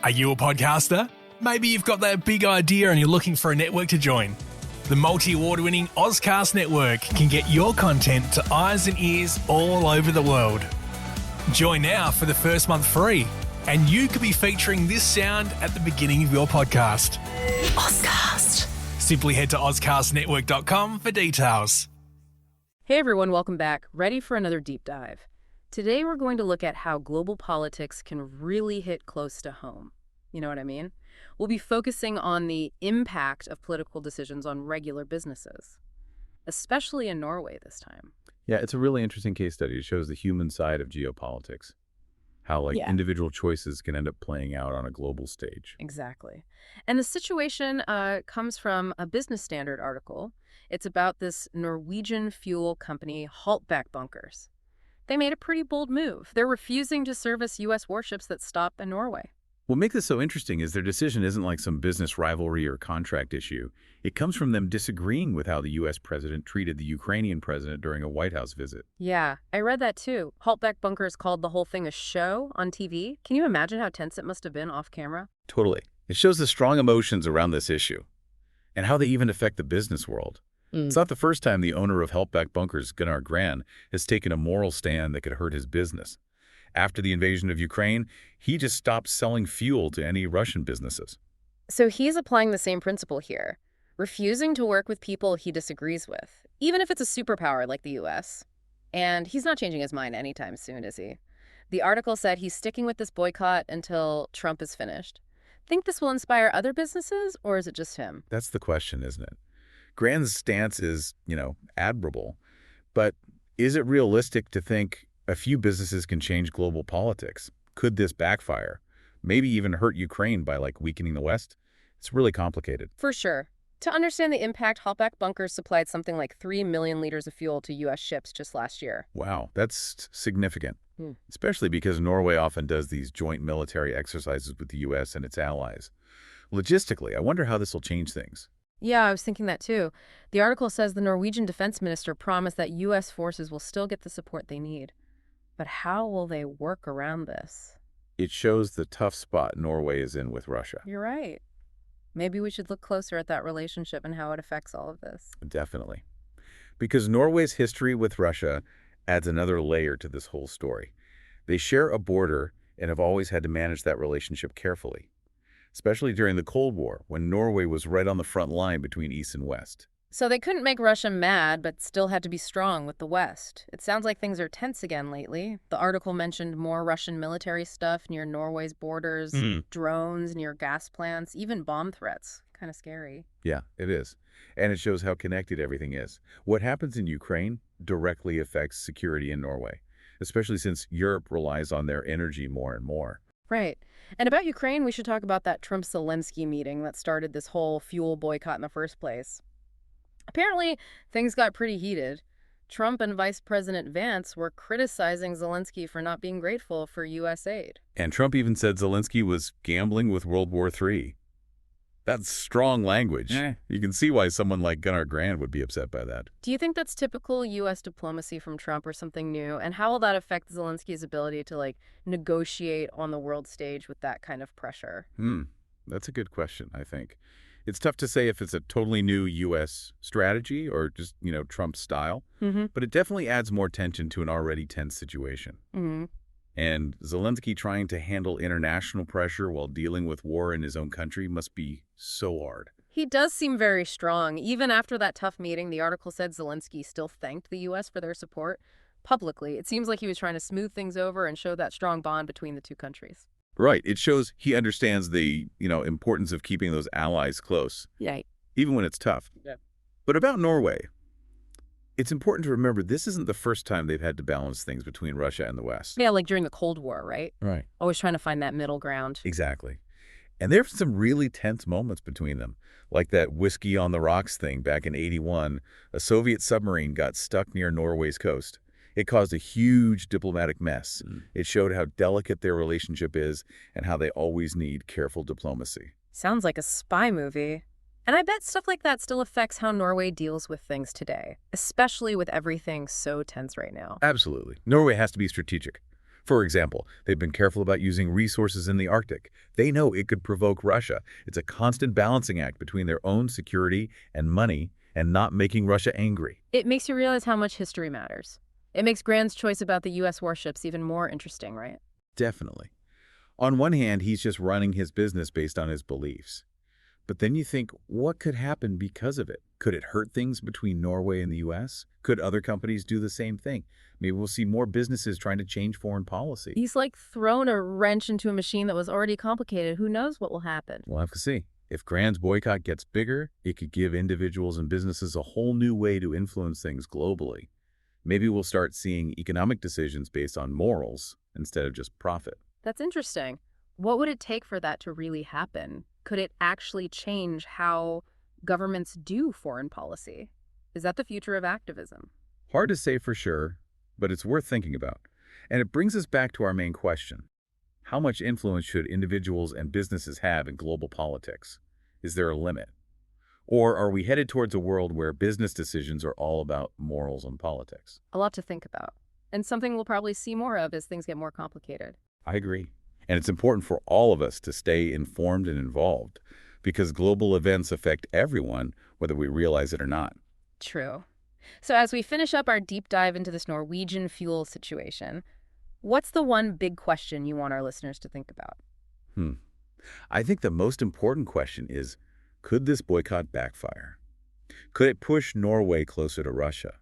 Are you a podcaster? Maybe you've got that big idea and you're looking for a network to join. The multi-award-winning Ozcast Network can get your content to eyes and ears all over the world. Join now for the first month free, and you could be featuring this sound at the beginning of your podcast. Ozcast. Simply head to ozcastnetwork.com for details. Hey everyone, welcome back. Ready for another deep dive. Today we're going to look at how global politics can really hit close to home. You know what I mean? We'll be focusing on the impact of political decisions on regular businesses, especially in Norway this time. Yeah, it's a really interesting case study. It shows the human side of geopolitics, how individual choices can end up playing out on a global stage. Exactly. And the situation comes from a Business Standard article. It's about this Norwegian fuel company, Haltbakk Bunkers. They made a pretty bold move. They're refusing to service U.S. warships that stop in Norway. What makes this so interesting is their decision isn't like some business rivalry or contract issue. It comes from them disagreeing with how the U.S. president treated the Ukrainian president during a White House visit. Yeah, I read that too. Haltbakk Bunkers called the whole thing a show on TV. Can you imagine how tense it must have been off camera? Totally. It shows the strong emotions around this issue and how they even affect the business world. It's not the first time the owner of Haltbakk Bunkers, Gunnar Gran, has taken a moral stand that could hurt his business. After the invasion of Ukraine, he just stopped selling fuel to any Russian businesses. So he's applying the same principle here, refusing to work with people he disagrees with, even if it's a superpower like the U.S. And he's not changing his mind anytime soon, is he? The article said he's sticking with this boycott until Trump is finished. Think this will inspire other businesses, or is it just him? That's the question, isn't it? Gran's stance is, admirable, but is it realistic to think a few businesses can change global politics? Could this backfire? Maybe even hurt Ukraine by weakening the West? It's really complicated. For sure. To understand the impact, Haltbakk Bunkers supplied something like 3 million liters of fuel to U.S. ships just last year. Wow, that's significant, especially because Norway often does these joint military exercises with the U.S. and its allies. Logistically, I wonder how this will change things. Yeah, I was thinking that too. The article says the Norwegian defense minister promised that U.S. forces will still get the support they need. But how will they work around this? It shows the tough spot Norway is in with Russia. You're right. Maybe we should look closer at that relationship and how it affects all of this. Definitely. Because Norway's history with Russia adds another layer to this whole story. They share a border and have always had to manage that relationship carefully, especially during the Cold War, when Norway was right on the front line between East and West. So they couldn't make Russia mad, but still had to be strong with the West. It sounds like things are tense again lately. The article mentioned more Russian military stuff near Norway's borders, drones near gas plants, even bomb threats. Kind of scary. Yeah, it is. And it shows how connected everything is. What happens in Ukraine directly affects security in Norway, especially since Europe relies on their energy more and more. Right. And about Ukraine, we should talk about that Trump-Zelenskyy meeting that started this whole fuel boycott in the first place. Apparently, things got pretty heated. Trump and Vice President Vance were criticizing Zelenskyy for not being grateful for U.S. aid. And Trump even said Zelenskyy was gambling with World War III. That's strong language. You can see why someone like Gunnar Gran would be upset by that. Do you think that's typical U.S. diplomacy from Trump or something new? And how will that affect Zelenskyy's ability to, negotiate on the world stage with that kind of pressure? That's a good question, I think. It's tough to say if it's a totally new U.S. strategy or just, Trump's style. But it definitely adds more tension to an already tense situation. And Zelenskyy trying to handle international pressure while dealing with war in his own country must be so hard. He does seem very strong. Even after that tough meeting, the article said Zelenskyy still thanked the U.S. for their support publicly. It seems like he was trying to smooth things over and show that strong bond between the two countries. Right. It shows he understands the, importance of keeping those allies close. Yeah. Even when it's tough. Yeah. But about Norway, it's important to remember this isn't the first time they've had to balance things between Russia and the West. Yeah, like during the Cold War, right? Right. Always trying to find that middle ground. Exactly. And there have some really tense moments between them, like that whiskey on the rocks thing back in '81. A Soviet submarine got stuck near Norway's coast. It caused a huge diplomatic mess. It showed how delicate their relationship is and how they always need careful diplomacy. Sounds like a spy movie. And I bet stuff like that still affects how Norway deals with things today, especially with everything so tense right now. Absolutely. Norway has to be strategic. For example, they've been careful about using resources in the Arctic. They know it could provoke Russia. It's a constant balancing act between their own security and money and not making Russia angry. It makes you realize how much history matters. It makes Grand's choice about the U.S. warships even more interesting, right? Definitely. On one hand, he's just running his business based on his beliefs. But then you think, what could happen because of it? Could it hurt things between Norway and the U.S.? Could other companies do the same thing? Maybe we'll see more businesses trying to change foreign policy. He's like thrown a wrench into a machine that was already complicated. Who knows what will happen? We'll have to see. If Grand's boycott gets bigger, it could give individuals and businesses a whole new way to influence things globally. Maybe we'll start seeing economic decisions based on morals instead of just profit. That's interesting. What would it take for that to really happen? Could it actually change how governments do foreign policy? Is that the future of activism? Hard to say for sure, but it's worth thinking about. And it brings us back to our main question. How much influence should individuals and businesses have in global politics? Is there a limit? Or are we headed towards a world where business decisions are all about morals and politics? A lot to think about. And something we'll probably see more of as things get more complicated. I agree. And it's important for all of us to stay informed and involved because global events affect everyone, whether we realize it or not. True. So as we finish up our deep dive into this Norwegian fuel situation, what's the one big question you want our listeners to think about? I think the most important question is, could this boycott backfire? Could it push Norway closer to Russia?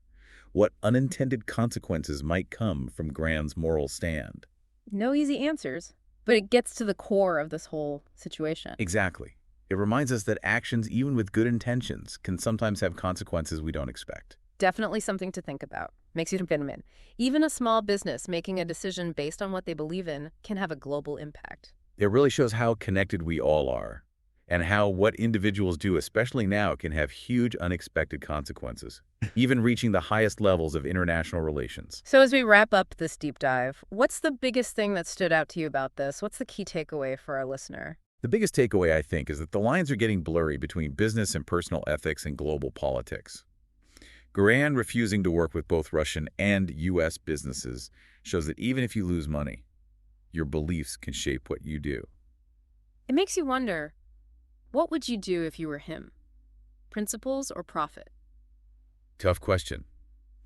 What unintended consequences might come from Grand's moral stand? No easy answers, but it gets to the core of this whole situation. Exactly. It reminds us that actions, even with good intentions, can sometimes have consequences we don't expect. Definitely something to think about. Makes you vitamin. Even a small business making a decision based on what they believe in can have a global impact. It really shows how connected we all are and how what individuals do, especially now, can have huge unexpected consequences, even reaching the highest levels of international relations. So as we wrap up this deep dive, what's the biggest thing that stood out to you about this? What's the key takeaway for our listener? The biggest takeaway, I think, is that the lines are getting blurry between business and personal ethics and global politics. Grand refusing to work with both Russian and U.S. businesses shows that even if you lose money, your beliefs can shape what you do. It makes you wonder, what would you do if you were him? Principles or profit? Tough question.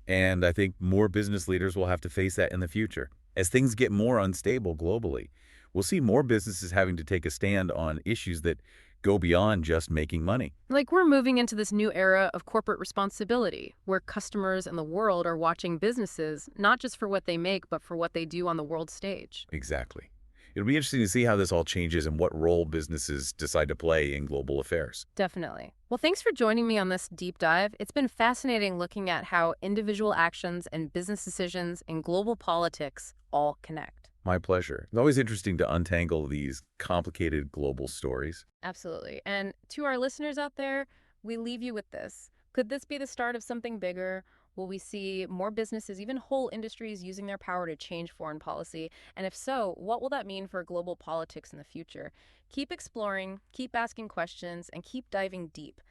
And I think more business leaders will have to face that in the future. As things get more unstable globally, we'll see more businesses having to take a stand on issues that go beyond just making money. Like we're moving into this new era of corporate responsibility, where customers and the world are watching businesses not just for what they make, but for what they do on the world stage. Exactly. It'll be interesting to see how this all changes and what role businesses decide to play in global affairs. Definitely. Well, thanks for joining me on this deep dive. It's been fascinating looking at how individual actions and business decisions in global politics all connect. My pleasure. It's always interesting to untangle these complicated global stories. Absolutely. And to our listeners out there, we leave you with this. Could this be the start of something bigger? Will we see more businesses, even whole industries, using their power to change foreign policy? And if so, what will that mean for global politics in the future? Keep exploring, keep asking questions, and keep diving deep.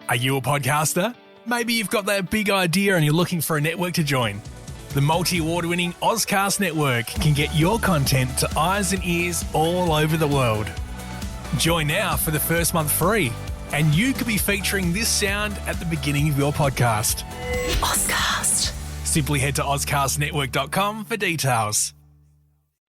Are you a podcaster? Maybe you've got that big idea and you're looking for a network to join. The multi-award-winning Ozcast network can get your content to eyes and ears all over the world. Join now for the first month free, and you could be featuring this sound at the beginning of your podcast. Ozcast. Simply head to ozcastnetwork.com for details.